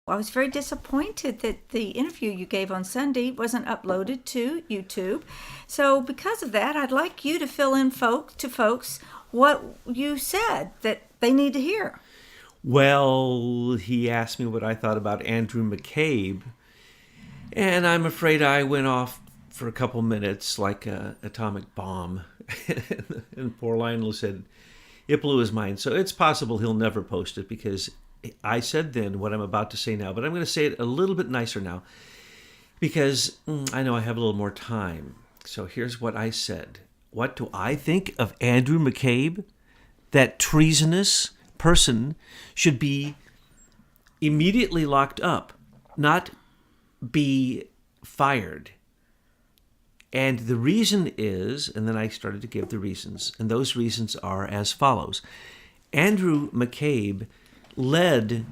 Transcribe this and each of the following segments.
I was very disappointed that the interview you gave on Sunday wasn't uploaded to YouTube. So because of that, I'd like you to fill in folks what you said that they need to hear. Well, he asked me what I thought about Andrew McCabe, and I'm afraid I went off for a couple minutes like an atomic bomb. And poor Lionel said, it blew his mind. So it's possible he'll never post it because I said then what I'm about to say now, but I'm going to say it a little bit nicer now because I know I have a little more time. So here's what I said. What do I think of Andrew McCabe? That treasonous person should be immediately locked up, not be fired. And the reason is, and then I started to give the reasons, and those reasons are as follows. Andrew McCabe led,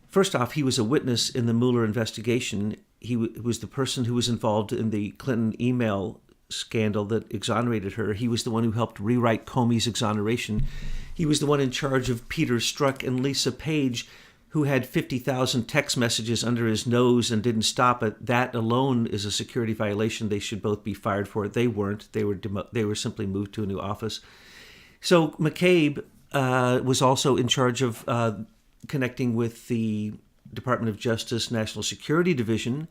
first off, he was a witness in the Mueller investigation. He was the person who was involved in the Clinton email scandal that exonerated her. He was the one who helped rewrite Comey's exoneration. He was the one in charge of Peter Strzok and Lisa Page, who had 50,000 text messages under his nose and didn't stop it. That alone is a security violation. They should both be fired for it. They weren't. They were simply moved to a new office. So McCabe was also in charge of connecting with the Department of Justice National Security Division,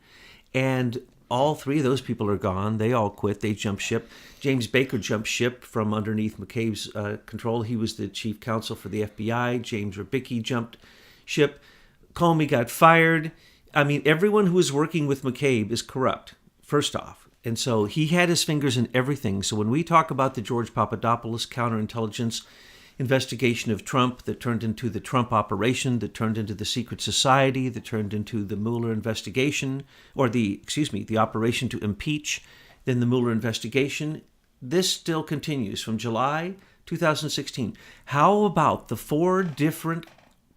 and all three of those people are gone. They all quit. They jumped ship. James Baker jumped ship from underneath McCabe's control. He was the chief counsel for the FBI. James Rubicki jumped ship. Comey got fired. I mean, everyone who was working with McCabe is corrupt, first off. And so he had his fingers in everything. So when we talk about the George Papadopoulos counterintelligence investigation of Trump that turned into the Trump operation, that turned into the secret society, that turned into the Mueller investigation, or the operation to impeach, then the Mueller investigation, this still continues from July 2016. How about the 4 different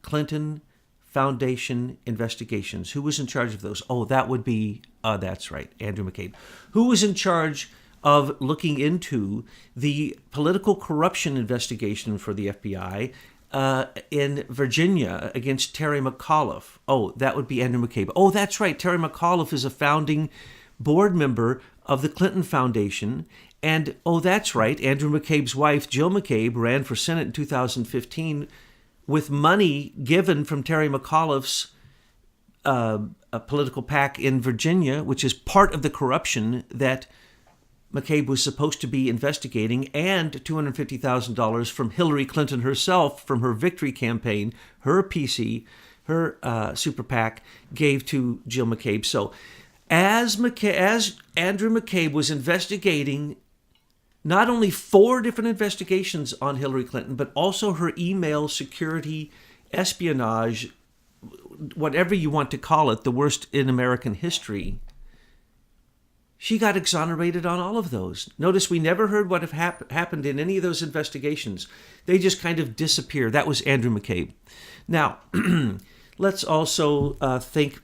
Clinton Foundation investigations? Who was in charge of those? Oh, that would be, that's right, Andrew McCabe. Who was in charge of looking into the political corruption investigation for the FBI in Virginia against Terry McAuliffe? Oh, that would be Andrew McCabe. Oh, that's right, Terry McAuliffe is a founding board member of the Clinton Foundation. And, oh, that's right, Andrew McCabe's wife, Jill McCabe, ran for Senate in 2015 with money given from Terry McAuliffe's a political PAC in Virginia, which is part of the corruption that McCabe was supposed to be investigating, and $250,000 from Hillary Clinton herself from her victory campaign, her PC, her super PAC, gave to Jill McCabe. So as Andrew McCabe was investigating not only 4 different investigations on Hillary Clinton, but also her email security, espionage, whatever you want to call it, the worst in American history, she got exonerated on all of those. Notice we never heard what happened in any of those investigations. They just kind of disappear. That was Andrew McCabe. Now, let's also think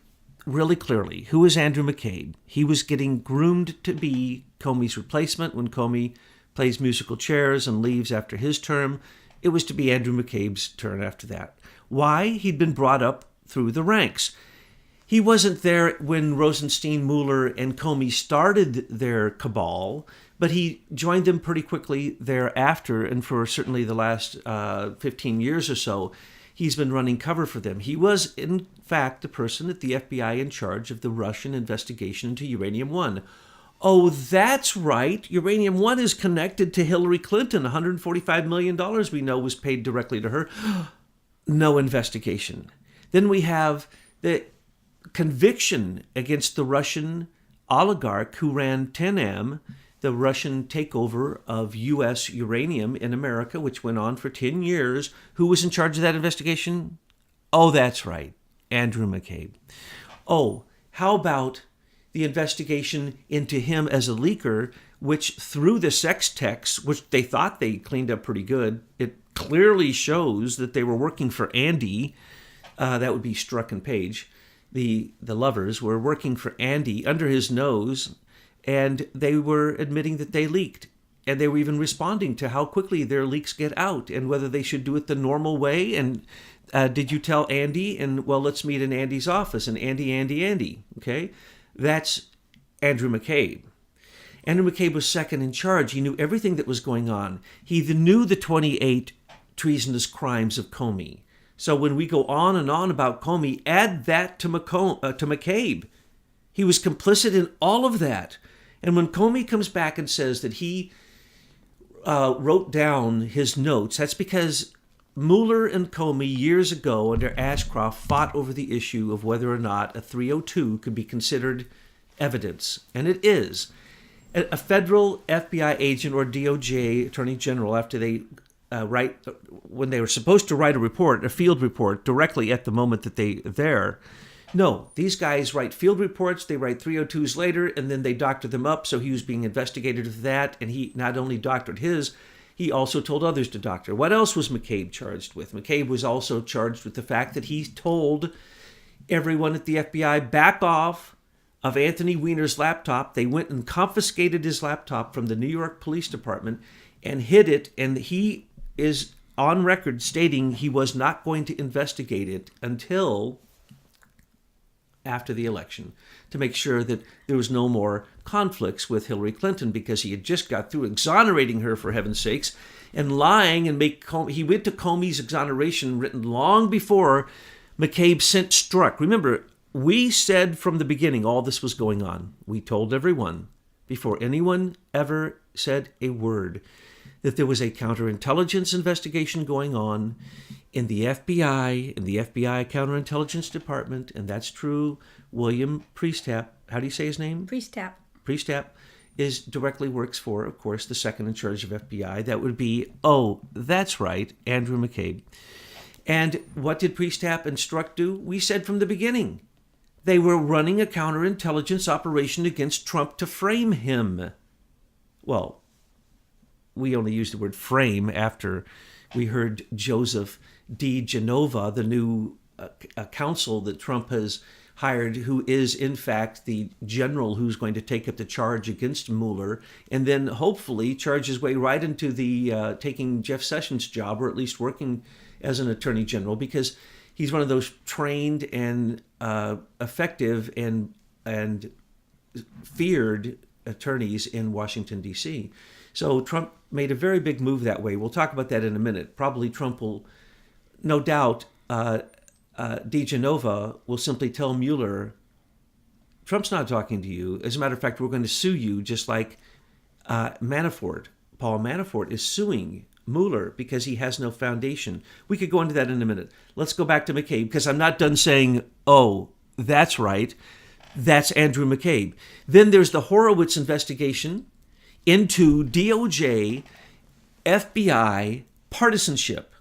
really clearly. Who is Andrew McCabe? He was getting groomed to be Comey's replacement when Comey plays musical chairs and leaves after his term. It was to be Andrew McCabe's turn after that. Why? He'd been brought up through the ranks. He wasn't there when Rosenstein, Mueller, and Comey started their cabal, but he joined them pretty quickly thereafter, and for certainly the last 15 years or so, he's been running cover for them. He was, in fact, the person at the FBI in charge of the Russian investigation into Uranium One. Oh, that's right. Uranium One is connected to Hillary Clinton. $145 million we know was paid directly to her. No investigation. Then we have the conviction against the Russian oligarch who ran 10M, the Russian takeover of U.S. uranium in America, which went on for 10 years. Who was in charge of that investigation? Oh, that's right, Andrew McCabe. Oh, how about the investigation into him as a leaker, which through the sex texts, which they thought they cleaned up pretty good, it clearly shows that they were working for Andy. That would be Strzok and Page. The lovers were working for Andy under his nose, and they were admitting that they leaked. And they were even responding to how quickly their leaks get out and whether they should do it the normal way. And did you tell Andy? And, well, let's meet in Andy's office. And Andy. Okay? That's Andrew McCabe. Andrew McCabe was second in charge. He knew everything that was going on. He knew the 28 treasonous crimes of Comey. So when we go on and on about Comey, add that to McCabe. He was complicit in all of that. And when Comey comes back and says that he wrote down his notes, that's because Mueller and Comey years ago under Ashcroft fought over the issue of whether or not a 302 could be considered evidence. And it is. A federal FBI agent or DOJ attorney general, after they when they were supposed to write a field report directly at the moment that they're there. No, these guys write field reports, they write 302s later, and then they doctor them up. So he was being investigated for that, and he not only doctored his, he also told others to doctor. What else was McCabe charged with? McCabe was also charged with the fact that he told everyone at the FBI, back off of Anthony Weiner's laptop. They went and confiscated his laptop from the New York Police Department and hid it, and he is on record stating he was not going to investigate it until after the election to make sure that there was no more conflicts with Hillary Clinton, because he had just got through exonerating her, for heaven's sakes, and lying and he went to Comey's exoneration written long before McCabe struck. Remember, we said from the beginning all this was going on. We told everyone before anyone ever said a word that there was a counterintelligence investigation going on in the FBI Counterintelligence Department, and that's true. William Priestap, how do you say his name? Priestap directly works for, of course, the second in charge of FBI. That would be, that's right, Andrew McCabe. And what did Priestap and Strzok do? We said from the beginning. They were running a counterintelligence operation against Trump to frame him. Well, we only used the word frame after we heard Joseph DeGenova, the new counsel that Trump has hired, who is in fact the general who's going to take up the charge against Mueller, and then hopefully charge his way right into the taking Jeff Sessions' job, or at least working as an attorney general, because he's one of those trained and effective and feared attorneys in Washington, D.C. So Trump made a very big move that way. We'll talk about that in a minute. Probably Trump will, no doubt, DeGenova will simply tell Mueller, Trump's not talking to you. As a matter of fact, we're going to sue you, just like Manafort. Paul Manafort is suing Mueller because he has no foundation. We could go into that in a minute. Let's go back to McCabe, because I'm not done saying, that's right. That's Andrew McCabe. Then there's the Horowitz investigation into DOJ, FBI partisanship.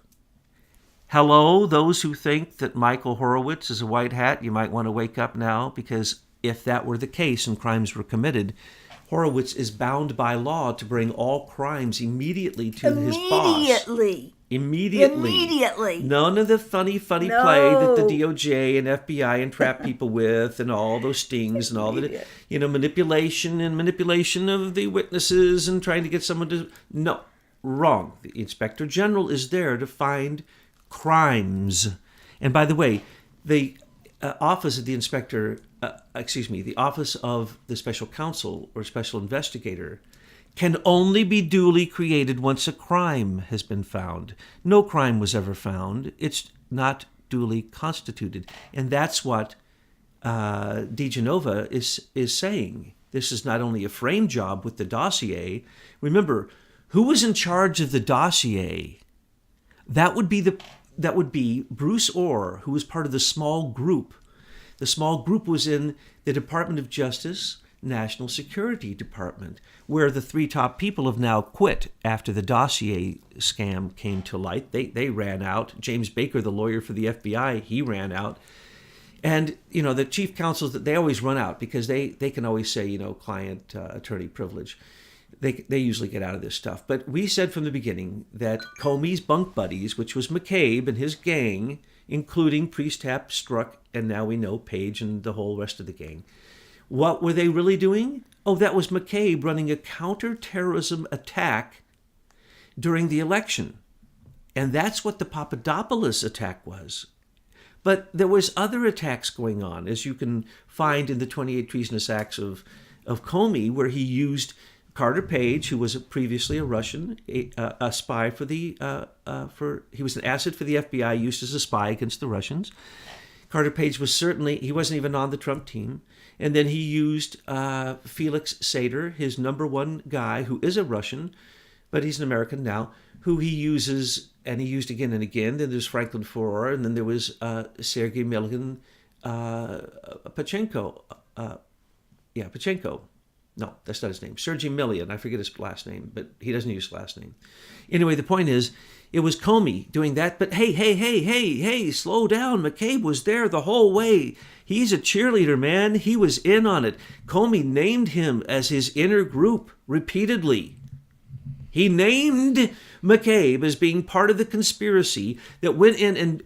Hello, those who think that Michael Horowitz is a white hat, you might want to wake up now, because if that were the case and crimes were committed, Horowitz is bound by law to bring all crimes immediately to his boss. Immediately. None of the funny play that the DOJ and FBI entrap people with, and all those stings and all the manipulation of the witnesses and trying to get someone to... No, wrong. The Inspector General is there to find crimes. And by the way, the office of the the office of the special counsel or special investigator can only be duly created once a crime has been found. No crime was ever found. It's not duly constituted. And that's what DeGenova is saying. This is not only a frame job with the dossier. Remember, who was in charge of the dossier? That would be Bruce Orr, who was part of the small group. The small group was in the Department of Justice, National Security Department, where the three top people have now quit after the dossier scam came to light. They ran out. James Baker, the lawyer for the FBI, he ran out. And, the chief counsels, they always run out because they can always say, client attorney privilege. They usually get out of this stuff. But we said from the beginning that Comey's bunk buddies, which was McCabe and his gang, including Priestap, Strzok, and now we know Page and the whole rest of the gang, What were they really doing? Oh, that was McCabe running a counterterrorism attack during the election. And that's what the Papadopoulos attack was. But there was other attacks going on, as you can find in the 28 treasonous acts of Comey, where he used Carter Page, who was previously a Russian, a spy for he was an asset for the FBI, used as a spy against the Russians. Carter Page he wasn't even on the Trump team. And then he used Felix Sater, his number one guy, who is a Russian, but he's an American now, who he uses, and he used again and again. Then there's Franklin Foer, and then there was Sergei Milyan Pachenko. Pachenko. No, that's not his name. Sergei Milyan. I forget his last name, but he doesn't use his last name. Anyway, the point is, it was Comey doing that. But hey, slow down. McCabe was there the whole way. He's a cheerleader, man. He was in on it. Comey named him as his inner group repeatedly. He named McCabe as being part of the conspiracy that went in and,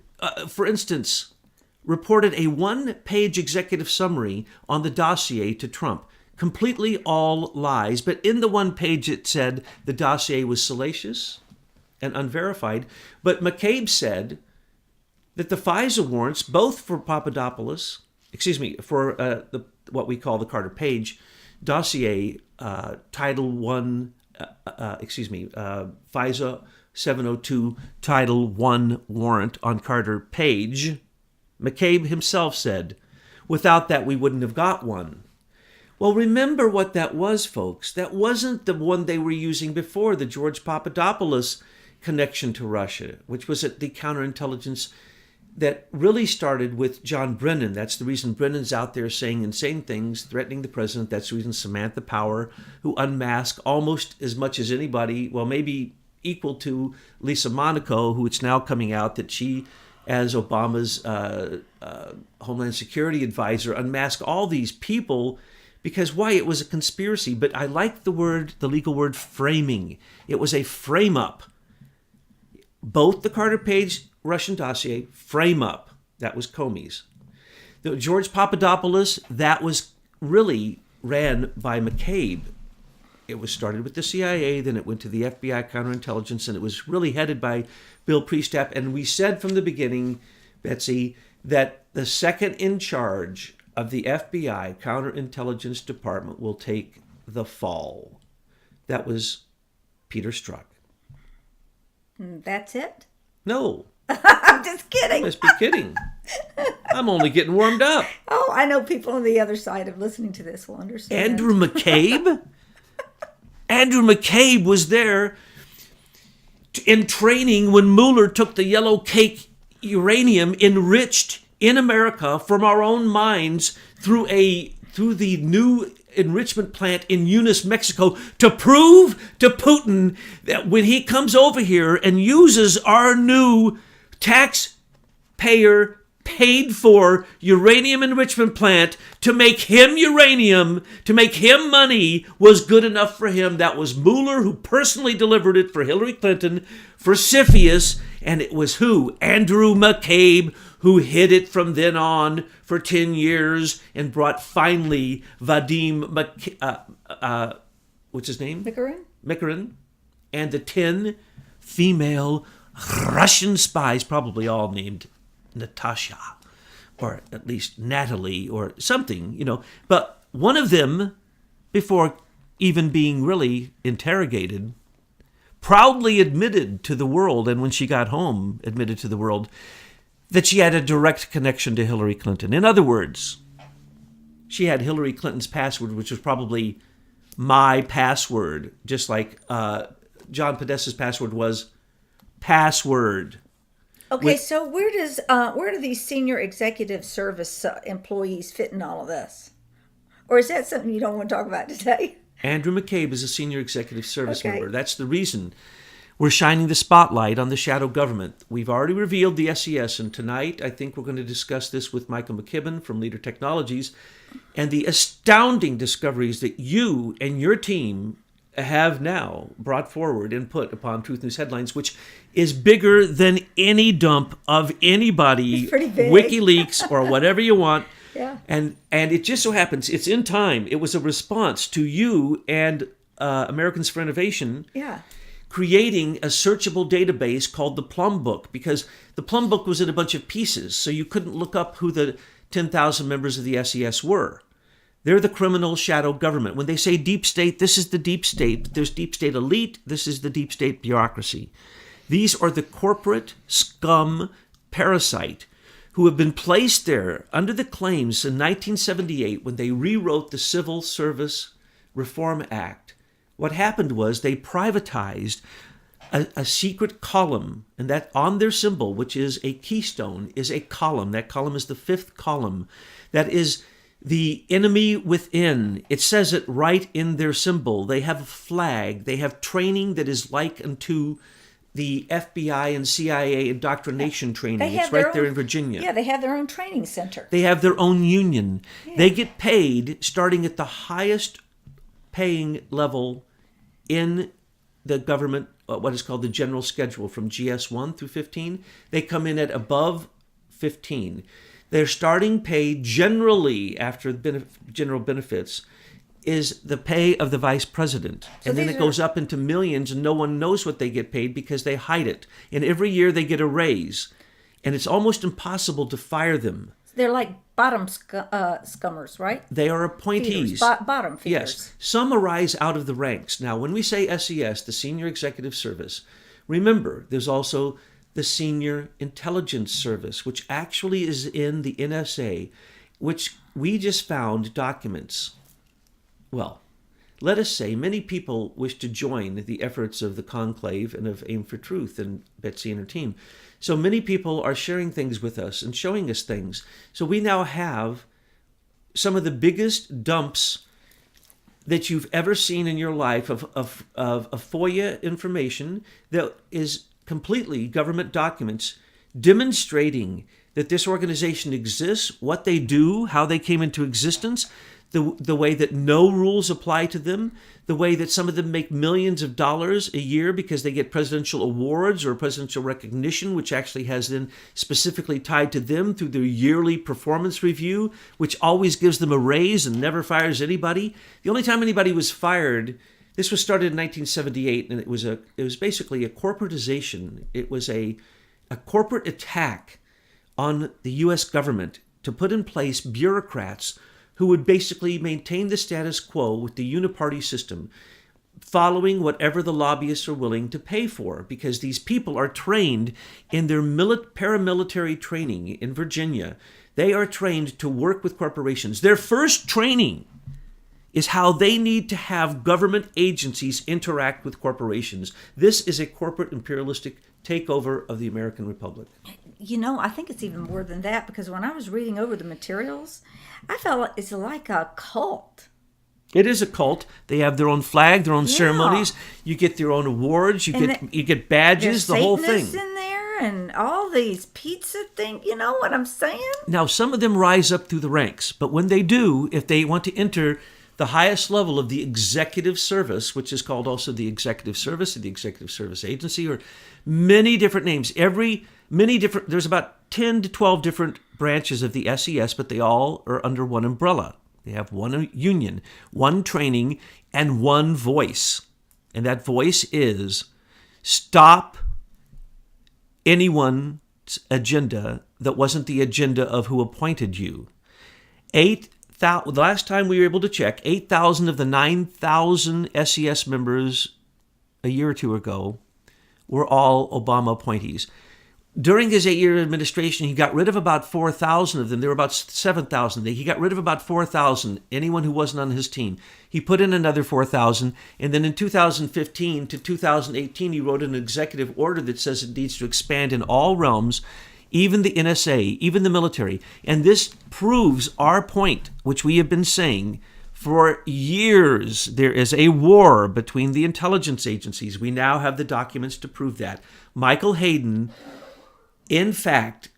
for instance, reported a one-page executive summary on the dossier to Trump. Completely all lies, but in the one page it said the dossier was salacious and unverified. But McCabe said that the FISA warrants, both for Papadopoulos, for what we call the Carter Page dossier, Title 1, FISA 702 Title 1 warrant on Carter Page, McCabe himself said, without that we wouldn't have got one. Well, remember what that was, folks. That wasn't the one they were using before, the George Papadopoulos connection to Russia, which was the counterintelligence that really started with John Brennan. That's the reason Brennan's out there saying insane things, threatening the president. That's the reason Samantha Power, who unmasked almost as much as anybody, well, maybe equal to Lisa Monaco, who it's now coming out that she, as Obama's Homeland Security advisor, unmasked all these people. Because why? It was a conspiracy. But I like the legal word framing. It was a frame-up. Both the Carter Page Russian dossier, frame-up. That was Comey's. The George Papadopoulos, that was really ran by McCabe. It was started with the CIA, then it went to the FBI counterintelligence, and it was really headed by Bill Priestap. And we said from the beginning, Betsy, that the second in charge of the FBI counterintelligence department will take the fall. That was Peter Strzok. That's it? No. I'm just kidding. You must be kidding. I'm only getting warmed up. Oh, I know people on the other side of listening to this will understand. Andrew McCabe? Andrew McCabe was there in training when Mueller took the yellow cake uranium enriched in America from our own mines through the new enrichment plant in Eunice, Mexico, to prove to Putin that when he comes over here and uses our new taxpayer paid for uranium enrichment plant to make him uranium, to make him money, was good enough for him. That was Mueller, who personally delivered it for Hillary Clinton, for CFIUS, and it was who? Andrew McCabe, who hid it from then on for 10 years and brought finally Vadim, what's his name? Mikarin, and the 10 female Russian spies, probably all named Natasha, or at least Natalie, or something, But one of them, before even being really interrogated, proudly admitted to the world, and when she got home, admitted to the world, that she had a direct connection to Hillary Clinton. In other words, she had Hillary Clinton's password, which was probably my password, just like John Podesta's password was password. Okay, so where do these senior executive service employees fit in all of this? Or is that something you don't want to talk about today? Andrew McCabe is a senior executive service member. That's the reason we're shining the spotlight on the shadow government. We've already revealed the SES, and tonight I think we're going to discuss this with Michael McKibben from Leader Technologies and the astounding discoveries that you and your team have now brought forward and put upon Truth News Headlines, which is bigger than any dump of anybody, WikiLeaks or whatever you want. Yeah. And it just so happens it's in time. It was a response to you and Americans for Innovation. Yeah. Creating a searchable database called the Plum Book, because the Plum Book was in a bunch of pieces, so you couldn't look up who the 10,000 members of the SES were. They're the criminal shadow government. When they say deep state, this is the deep state. There's deep state elite. This is the deep state bureaucracy. These are the corporate scum parasite who have been placed there under the claims in 1978 when they rewrote the Civil Service Reform Act. What happened was they privatized a secret column, and that on their symbol, which is a keystone, is a column. That column is the fifth column. That is the enemy within. It says it right in their symbol. They have a flag. They have training that is like unto the FBI and CIA indoctrination training. It's right there in Virginia. Yeah, they have their own training center. They have their own union. Yeah. They get paid starting at the highest paying level in the government, what is called the general schedule from GS1 through 15. They come in at above 15. Their starting pay generally after general benefits is the pay of the vice president. And then it goes up into millions, and no one knows what they get paid because they hide it. And every year they get a raise. And it's almost impossible to fire them. They're like bottom scummers, right? They are appointees. Bottom feeders. Yes. Some arise out of the ranks. Now, when we say SES, the Senior Executive Service, remember, there's also the Senior Intelligence Service, which actually is in the NSA, which we just found documents. Well, let us say many people wish to join the efforts of the Conclave and of Aim for Truth and Betsy and her team. So many people are sharing things with us and showing us things. So we now have some of the biggest dumps that you've ever seen in your life of FOIA information that is completely government documents demonstrating that this organization exists, what they do, how they came into existence, the way that no rules apply to them, the way that some of them make millions of dollars a year because they get presidential awards or presidential recognition, which actually has then specifically tied to them through their yearly performance review, which always gives them a raise and never fires anybody. The only time anybody was fired, this was started in 1978, and it was basically a corporatization. It was a corporate attack on the U.S. government to put in place bureaucrats who would basically maintain the status quo with the uniparty system, following whatever the lobbyists are willing to pay for, because these people are trained in their paramilitary training in Virginia. They are trained to work with corporations. Their first training is how they need to have government agencies interact with corporations. This is a corporate imperialistic takeover of the American Republic. You know, I think it's even more than that, because when I was reading over the materials, I felt it's like a cult. It is a cult. They have their own flag, their own ceremonies. You get their own awards. You get badges, the whole thing. There's Satanists in there and all these pizza things. You know what I'm saying? Now, some of them rise up through the ranks, but when they do, if they want to enter the highest level of the executive service, which is called also the executive service or the executive service agency, or many different names, there's about 10 to 12 different branches of the SES, but they all are under one umbrella. They have one union, one training, and one voice. And that voice is stop anyone's agenda that wasn't the agenda of who appointed you. The last time we were able to check, 8,000 of the 9,000 SES members a year or two ago were all Obama appointees. During his 8-year administration, he got rid of about 4,000 of them. There were about 7,000. He got rid of about 4,000, anyone who wasn't on his team. He put in another 4,000, and then in 2015 to 2018, he wrote an executive order that says it needs to expand in all realms, even the NSA, even the military. And this proves our point, which we have been saying for years. There is a war between the intelligence agencies. We now have the documents to prove that. Michael Hayden, in fact,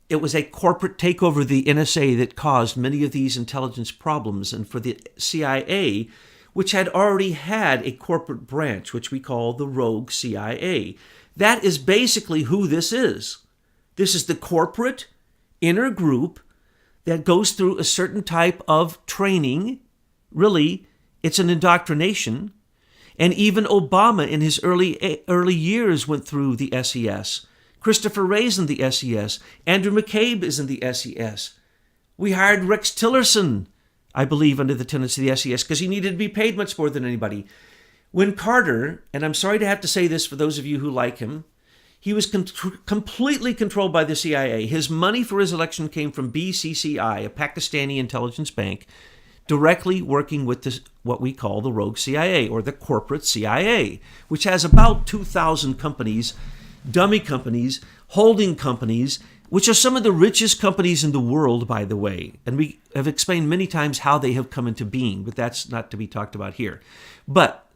it was a corporate takeover of the NSA that caused many of these intelligence problems. And for the CIA, which had already had a corporate branch, which we call the rogue CIA, that is basically who this is. This is the corporate inner group that goes through a certain type of training. Really, it's an indoctrination. And even Obama in his early years went through the SES. Christopher Wray's in the SES. Andrew McCabe is in the SES. We hired Rex Tillerson, I believe, under the tenets of the SES because he needed to be paid much more than anybody. When Carter, and I'm sorry to have to say this for those of you who like him, he was completely controlled by the CIA. His money for his election came from BCCI, a Pakistani intelligence bank, directly working with this, what we call the rogue CIA, or the corporate CIA, which has about 2,000 companies, dummy companies, holding companies, which are some of the richest companies in the world, by the way. And we have explained many times how they have come into being, but that's not to be talked about here. But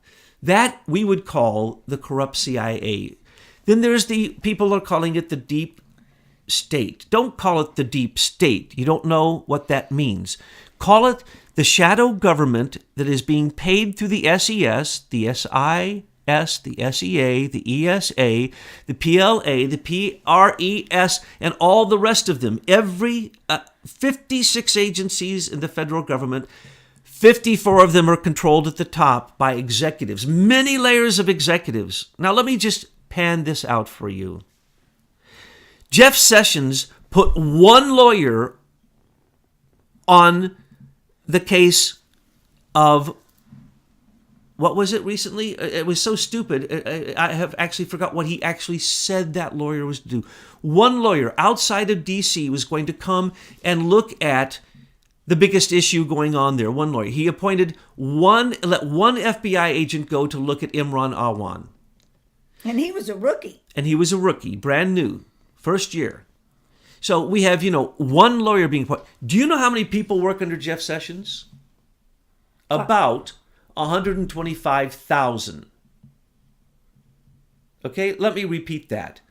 that we would call the corrupt CIA. Then there's the people are calling it the deep state. Don't call it the deep state. You don't know what that means. Call it the shadow government that is being paid through the SES, the SIS, the SEA, the ESA, the PLA, the PRES, and all the rest of them. Every 56 agencies in the federal government, 54 of them are controlled at the top by executives, many layers of executives. Now, let me just pan this out for you. Jeff Sessions put one lawyer on the case of, what was it recently? It was so stupid. I have actually forgot what he actually said that lawyer was to do. One lawyer outside of D.C. was going to come and look at the biggest issue going on there. One lawyer. He appointed let one FBI agent go to look at Imran Awan. And he was a rookie. Brand new, first year. So we have, one lawyer being appointed. Do you know how many people work under Jeff Sessions? About 125,000. Okay, let me repeat that.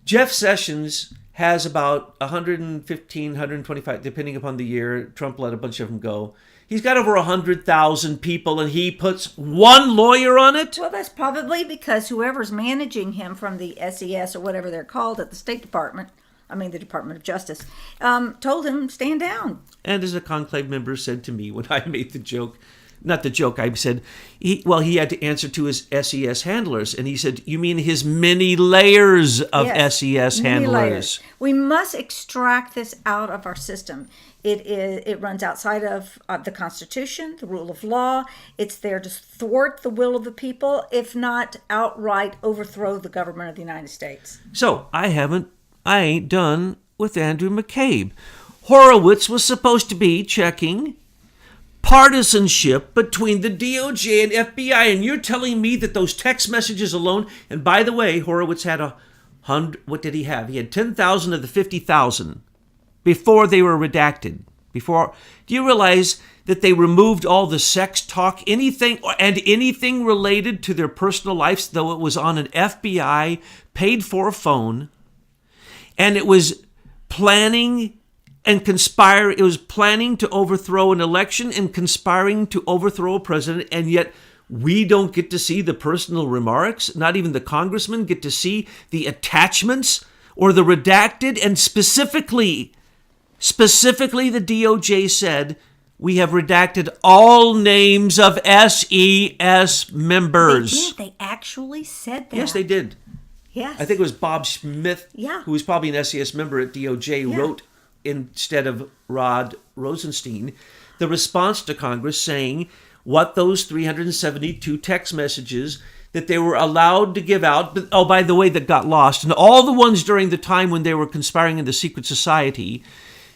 Jeff Sessions has about 115, 125, depending upon the year. Trump let a bunch of them go. He's got over 100,000 people, and he puts one lawyer on it? Well, that's probably because whoever's managing him from the SES or whatever they're called at the State Department, the Department of Justice, told him, stand down. And as a conclave member said to me when I made the joke, not the joke, I said, he had to answer to his SES handlers. And he said, you mean his many layers of SES handlers? Layers. We must extract this out of our system. It runs outside of the Constitution, the rule of law. It's there to thwart the will of the people, if not outright overthrow the government of the United States. So I ain't done with Andrew McCabe. Horowitz was supposed to be checking partisanship between the DOJ and FBI, and you're telling me that those text messages alone, and by the way, Horowitz had 100, what did he have? He had 10,000 of the 50,000 before they were redacted. Do you realize that they removed all the sex talk, anything related to their personal lives, though it was on an FBI paid for phone, and it was planning and conspire. It was planning to overthrow an election and conspiring to overthrow a president, and yet we don't get to see the personal remarks. Not even the congressmen get to see the attachments or the redacted. And specifically, the DOJ said, we have redacted all names of SES members. They actually said that. Yes, they did. Yes. I think it was Bob Smith, who was probably an SES member at DOJ, wrote instead of Rod Rosenstein, the response to Congress saying what those 372 text messages that they were allowed to give out, by the way, that got lost, and all the ones during the time when they were conspiring in the secret society,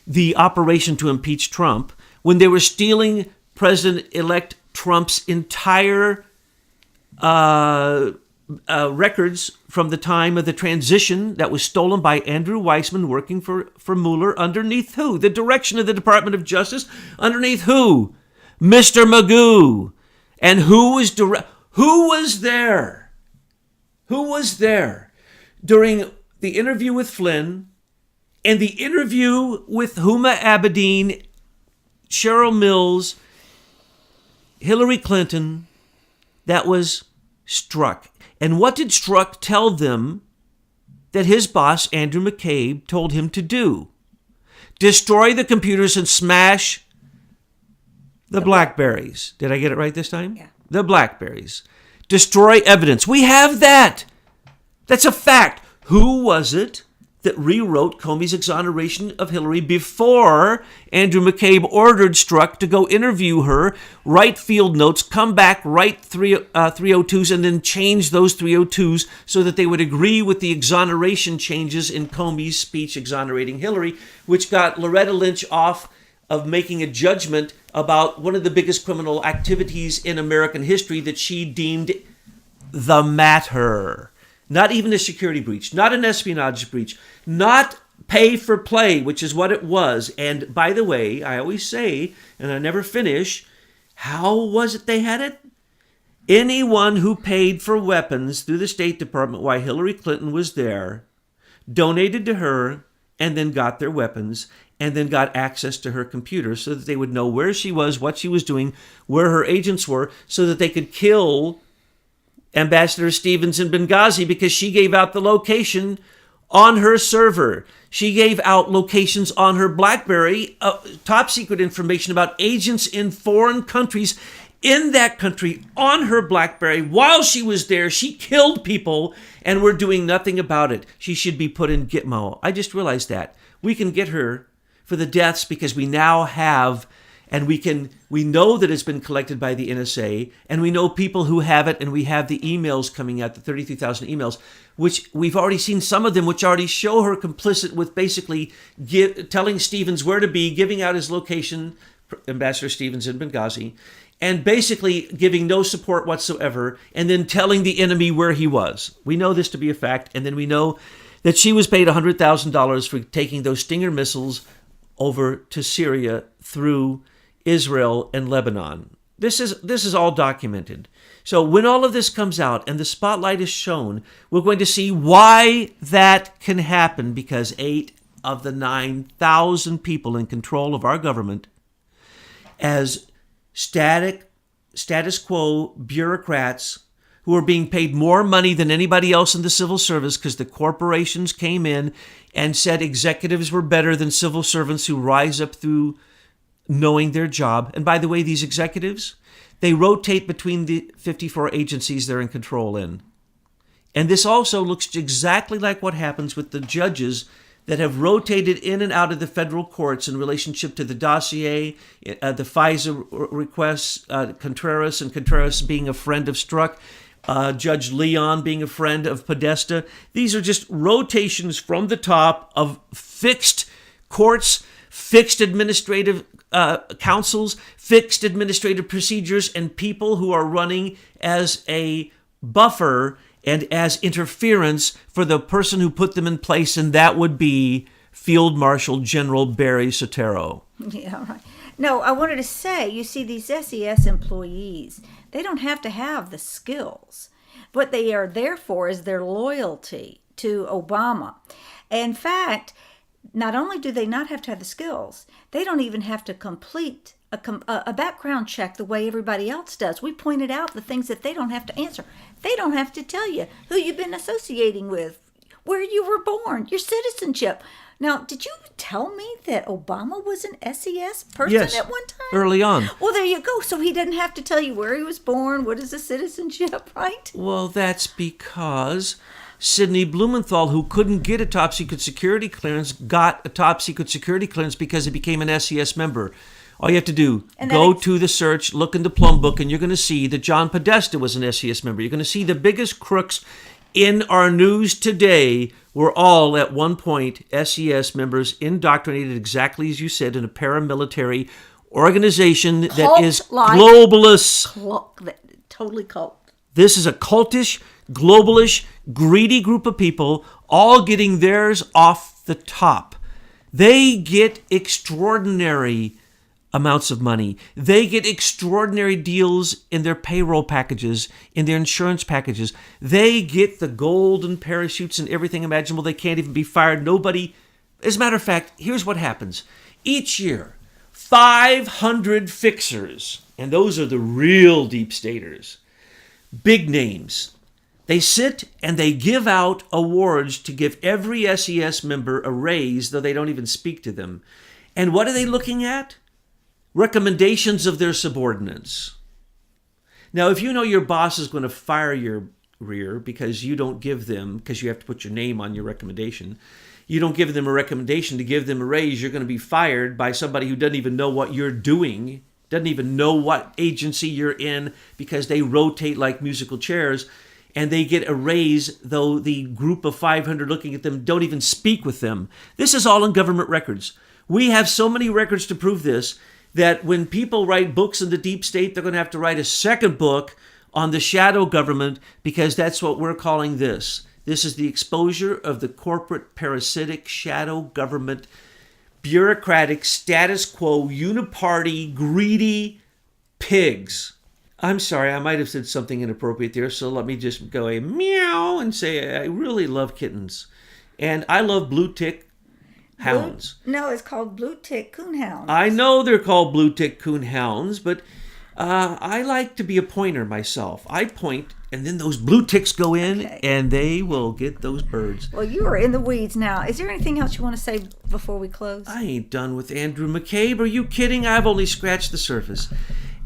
the operation to impeach Trump, when they were stealing President-elect Trump's entire records from the time of the transition that was stolen by Andrew Weissman working for Mueller underneath who? The direction of the Department of Justice. Underneath who? Mr. Magoo. And who was there? Who was there during the interview with Flynn and the interview with Huma Abedin, Cheryl Mills, Hillary Clinton, that was Strzok? And what did Strzok tell them that his boss, Andrew McCabe, told him to do? destroy the computers and smash the Blackberries. Did I get it right this time? Yeah. The Blackberries. Destroy evidence. We have that. That's a fact. Who was it that rewrote Comey's exoneration of Hillary before Andrew McCabe ordered Strzok to go interview her, write field notes, come back, write 302s, and then change those 302s so that they would agree with the exoneration changes in Comey's speech exonerating Hillary, which got Loretta Lynch off of making a judgment about one of the biggest criminal activities in American history that she deemed the matter. Not even a security breach, not an espionage breach, not pay for play, which is what it was. And by the way, I always say, and I never finish, how was it they had it? Anyone who paid for weapons through the State Department while Hillary Clinton was there, donated to her, and then got their weapons, and then got access to her computer so that they would know where she was, what she was doing, where her agents were, so that they could kill Ambassador Stevens in Benghazi because she gave out the location on her server. She gave out locations on her BlackBerry, top secret information about agents in foreign countries in that country on her BlackBerry. While she was there, she killed people and we're doing nothing about it. She should be put in Gitmo. I just realized that. We can get her for the deaths because we now have, and we know that it's been collected by the NSA, and we know people who have it, and we have the emails coming out, the 33,000 emails, which we've already seen some of them, which already show her complicit with basically telling Stevens where to be, giving out his location, Ambassador Stevens in Benghazi, and basically giving no support whatsoever, and then telling the enemy where he was. We know this to be a fact, and then we know that she was paid $100,000 for taking those Stinger missiles over to Syria through Israel and Lebanon. This is all documented. So when all of this comes out and the spotlight is shown, we're going to see why that can happen, because 8 of the 9,000 people in control of our government as status quo bureaucrats who are being paid more money than anybody else in the civil service because the corporations came in and said executives were better than civil servants who rise up through knowing their job. And by the way, these executives, they rotate between the 54 agencies they're in control in. And this also looks exactly like what happens with the judges that have rotated in and out of the federal courts in relationship to the dossier, the FISA requests, Contreras being a friend of Strzok, Judge Leon being a friend of Podesta. These are just rotations from the top of fixed courts, fixed administrative councils, fixed administrative procedures, and people who are running as a buffer and as interference for the person who put them in place, and that would be Field Marshal General Barry Soetoro. Yeah, right. No, I wanted to say, you see, these SES employees, they don't have to have the skills. What they are there for is their loyalty to Obama. In fact, not only do they not have to have the skills, they don't even have to complete a background check the way everybody else does. We pointed out the things that they don't have to answer. They don't have to tell you who you've been associating with, where you were born, your citizenship. Now, did you tell me that Obama was an SES person at one time? Early on. Well, there you go. So he didn't have to tell you where he was born, what is his citizenship, right? Well, that's because Sidney Blumenthal, who couldn't get a top secret security clearance, got a top secret security clearance because he became an SES member. All you have to do, go to the search, look in the plum book, and you're going to see that John Podesta was an SES member. You're going to see the biggest crooks in our news today were all at one point SES members, indoctrinated exactly as you said in a paramilitary organization that is globalist. Totally cult. This is a cultish, globalish, greedy group of people all getting theirs off the top. They get extraordinary amounts of money. They get extraordinary deals in their payroll packages, in their insurance packages. They get the golden parachutes and everything imaginable. They can't even be fired. Nobody. As a matter of fact, here's what happens. Each year, 500 fixers, and those are the real deep staters, big names. They sit and they give out awards to give every SES member a raise, though they don't even speak to them. And what are they looking at? Recommendations of their subordinates. Now, if you know your boss is going to fire your rear because you don't give them, because you have to put your name on your recommendation, you don't give them a recommendation to give them a raise, you're going to be fired by somebody who doesn't even know what you're doing, doesn't even know what agency you're in, because they rotate like musical chairs, and they get a raise, though the group of 500 looking at them don't even speak with them. This is all in government records. We have so many records to prove this that when people write books in the deep state, they're going to have to write a second book on the shadow government, because that's what we're calling this. This is the exposure of the corporate, parasitic, shadow government, bureaucratic, status quo, uniparty, greedy pigs. I'm sorry, I might have said something inappropriate there, so let me just go a meow and say I really love kittens. And I love blue tick hounds. No, it's called blue tick coonhounds. I know they're called blue tick coonhounds, but I like to be a pointer myself. I point, and then those blue ticks go in, and they will get those birds. Well, you are in the weeds now. Is there anything else you want to say before we close? I ain't done with Andrew McCabe. Are you kidding? I've only scratched the surface.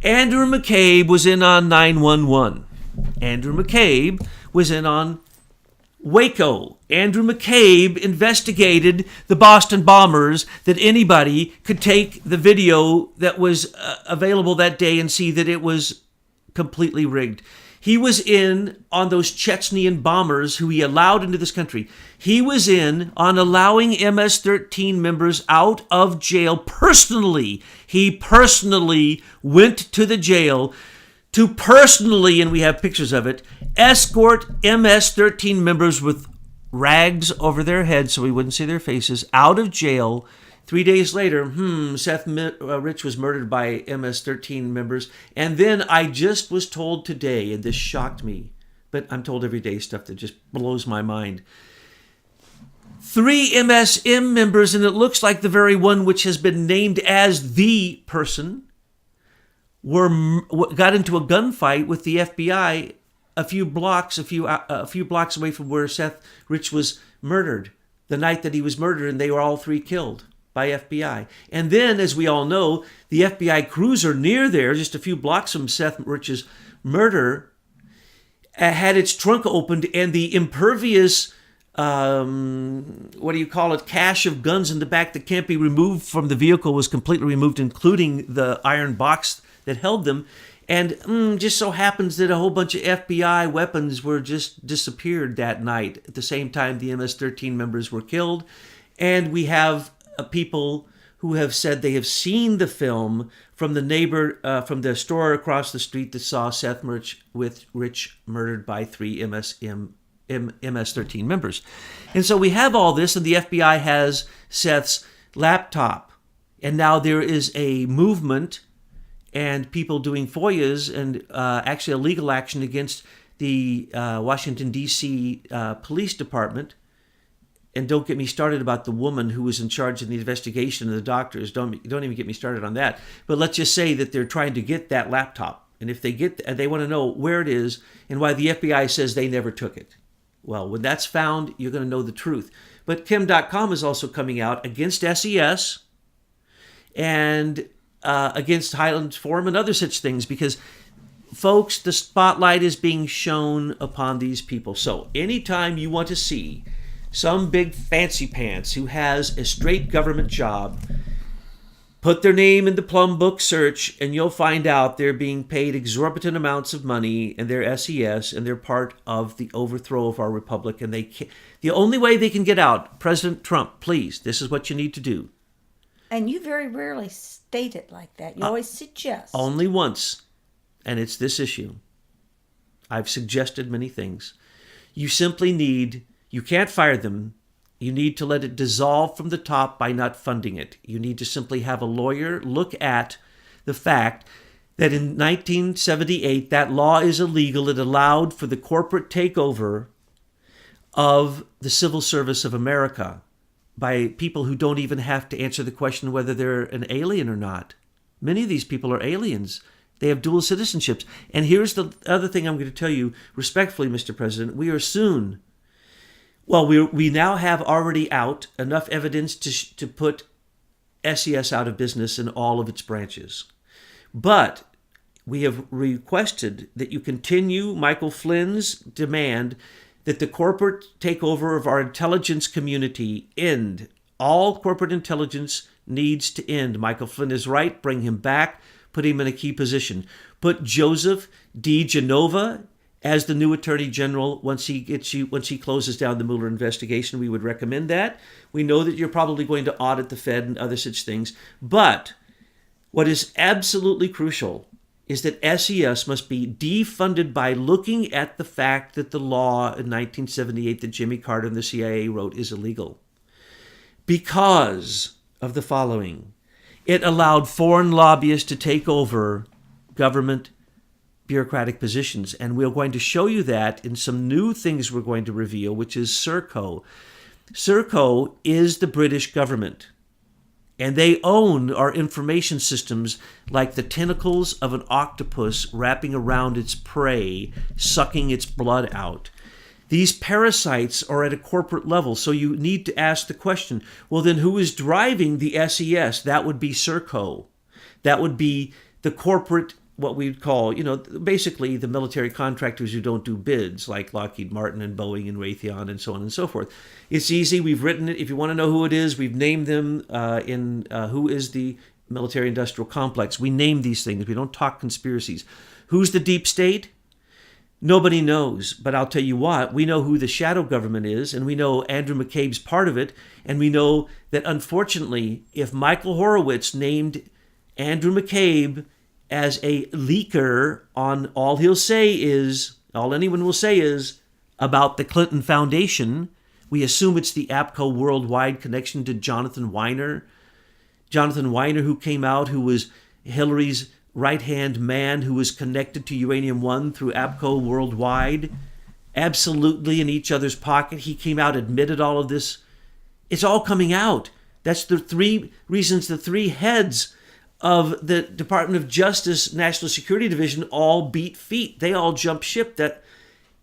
Andrew McCabe was in on 911. Andrew McCabe was in on Waco. Andrew McCabe investigated the Boston bombers, that anybody could take the video that was available that day and see that it was completely rigged. He was in on those Chechnyan bombers who he allowed into this country. He was in on allowing MS-13 members out of jail personally. He personally went to the jail to personally, and we have pictures of it, escort MS-13 members with rags over their heads so we wouldn't see their faces out of jail. 3 days later, Seth Rich was murdered by MS-13 members. And then I just was told today, and this shocked me, but I'm told every day stuff that just blows my mind. 3 MSM members, and it looks like the very one which has been named as the person, got into a gunfight with the FBI a few blocks away from where Seth Rich was murdered, the night that he was murdered, and they were all 3 killed by FBI. And then, as we all know, the FBI cruiser near there, just a few blocks from Seth Rich's murder, had its trunk opened, and the impervious, cache of guns in the back that can't be removed from the vehicle was completely removed, including the iron box that held them. And just so happens that a whole bunch of FBI weapons were just disappeared that night. At the same time, the MS-13 members were killed. And we have people who have said they have seen the film from the neighbor, from the store across the street that saw Seth Rich murdered by 3 MS-13 members. And so we have all this, and the FBI has Seth's laptop. And now there is a movement and people doing FOIAs and actually a legal action against the Washington, D.C. Police Department. And don't get me started about the woman who was in charge of the investigation of the doctors. Don't even get me started on that. But let's just say that they're trying to get that laptop. And if they they want to know where it is and why the FBI says they never took it. Well, when that's found, you're going to know the truth. But Kim.com is also coming out against SES and against Highlands Forum and other such things, because, folks, the spotlight is being shown upon these people. So anytime you want to see some big fancy pants who has a straight government job, put their name in the Plum Book search, and you'll find out they're being paid exorbitant amounts of money, and they're SES, and they're part of the overthrow of our republic. And the only way they can get out, President Trump, please, this is what you need to do. And you very rarely state it like that. You always suggest. Only once, and it's this issue. I've suggested many things. You simply you can't fire them. You need to let it dissolve from the top by not funding it. You need to simply have a lawyer look at the fact that in 1978, that law is illegal. It allowed for the corporate takeover of the civil service of America by people who don't even have to answer the question whether they're an alien or not. Many of these people are aliens. They have dual citizenships. And here's the other thing I'm going to tell you respectfully, Mr. President. We are soon, we now have already out enough evidence to put SES out of business in all of its branches. But we have requested that you continue Michael Flynn's demand that the corporate takeover of our intelligence community end. All corporate intelligence needs to end. Michael Flynn is right. Bring him back. Put him in a key position. Put Joseph DiGenova as the new Attorney General once he closes down the Mueller investigation. We would recommend that. We know that you're probably going to audit the Fed and other such things. But what is absolutely crucial is that SES must be defunded by looking at the fact that the law in 1978 that Jimmy Carter and the CIA wrote is illegal. Because of the following. It allowed foreign lobbyists to take over government bureaucratic positions. And we're going to show you that in some new things we're going to reveal, which is Serco. Serco is the British government. And they own our information systems like the tentacles of an octopus wrapping around its prey, sucking its blood out. These parasites are at a corporate level, so you need to ask the question, well, then who is driving the SES? That would be Serco. That would be the corporate, what we'd call, basically the military contractors who don't do bids, like Lockheed Martin and Boeing and Raytheon and so on and so forth. It's easy. We've written it. If you want to know who it is, we've named them in who is the military-industrial complex. We name these things. We don't talk conspiracies. Who's the deep state? Nobody knows, but I'll tell you what, we know who the shadow government is, and we know Andrew McCabe's part of it, and we know that unfortunately, if Michael Horowitz named Andrew McCabe as a leaker on all anyone will say is about the Clinton Foundation, we assume it's the APCO worldwide connection to Jonathan Weiner. Jonathan Weiner, who came out, who was Hillary's right-hand man who was connected to Uranium One through APCO worldwide, absolutely in each other's pocket. He came out, admitted all of this. It's all coming out. That's the three reasons the three heads of the Department of Justice National Security Division all beat feet. They all jump ship. That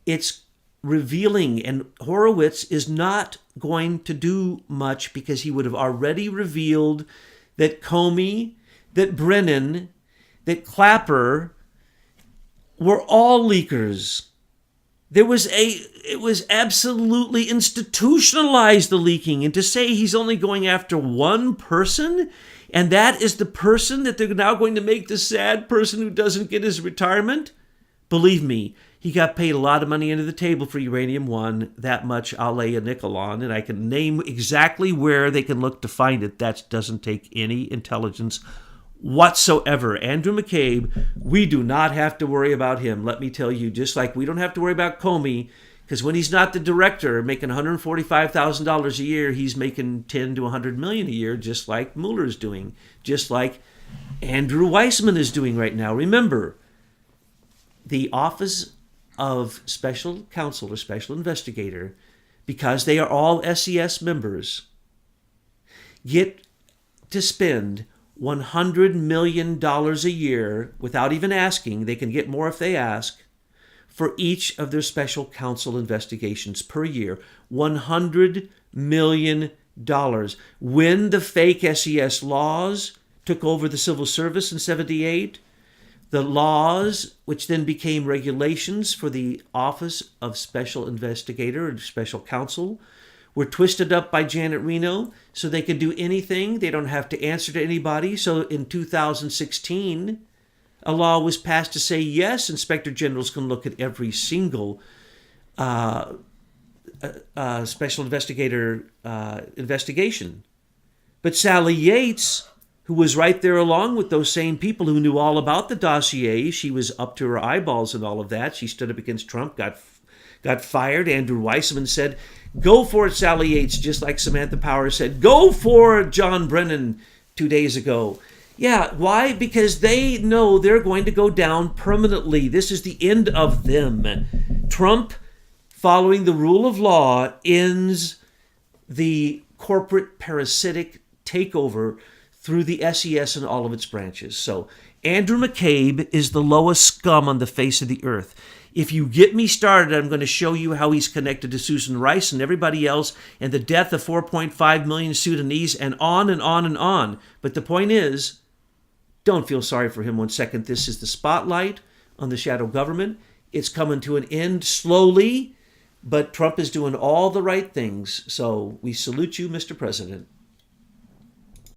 it's revealing, and Horowitz is not going to do much because he would have already revealed that Comey, that Brennan, that Clapper were all leakers. It was absolutely institutionalized, the leaking. And to say he's only going after one person, and that is the person that they're now going to make the sad person who doesn't get his retirement, believe me, he got paid a lot of money under the table for Uranium One. That much I'll lay a nickel on, and I can name exactly where they can look to find it. That doesn't take any intelligence whatsoever. Andrew McCabe, we do not have to worry about him. Let me tell you, just like we don't have to worry about Comey, because when he's not the director making $145,000 a year, he's making $10 to $100 million a year, just like Mueller's doing, just like Andrew Weissman is doing right now. Remember, the Office of Special Counsel or Special Investigator, because they are all SES members, get to spend $100 million a year without even asking. They can get more if they ask for each of their special counsel investigations per year. $100 million. When the fake SES laws took over the civil service in 78, the laws, which then became regulations for the Office of Special Investigator or Special Counsel, were twisted up by Janet Reno so they could do anything. They don't have to answer to anybody. So in 2016, a law was passed to say, yes, inspector generals can look at every single special investigator investigation. But Sally Yates, who was right there along with those same people who knew all about the dossier, she was up to her eyeballs in all of that. She stood up against Trump, got fired. Andrew Weissman said, go for it, Sally Yates, just like Samantha Power said, go for John Brennan 2 days ago. Yeah, why? Because they know they're going to go down permanently. This is the end of them. Trump, following the rule of law, ends the corporate parasitic takeover through the SES and all of its branches. So Andrew McCabe is the lowest scum on the face of the earth. If you get me started, I'm going to show you how he's connected to Susan Rice and everybody else and the death of 4.5 million Sudanese and on and on and on. But the point is, don't feel sorry for him 1 second. This is the spotlight on the shadow government. It's coming to an end slowly, but Trump is doing all the right things. So we salute you, Mr. President.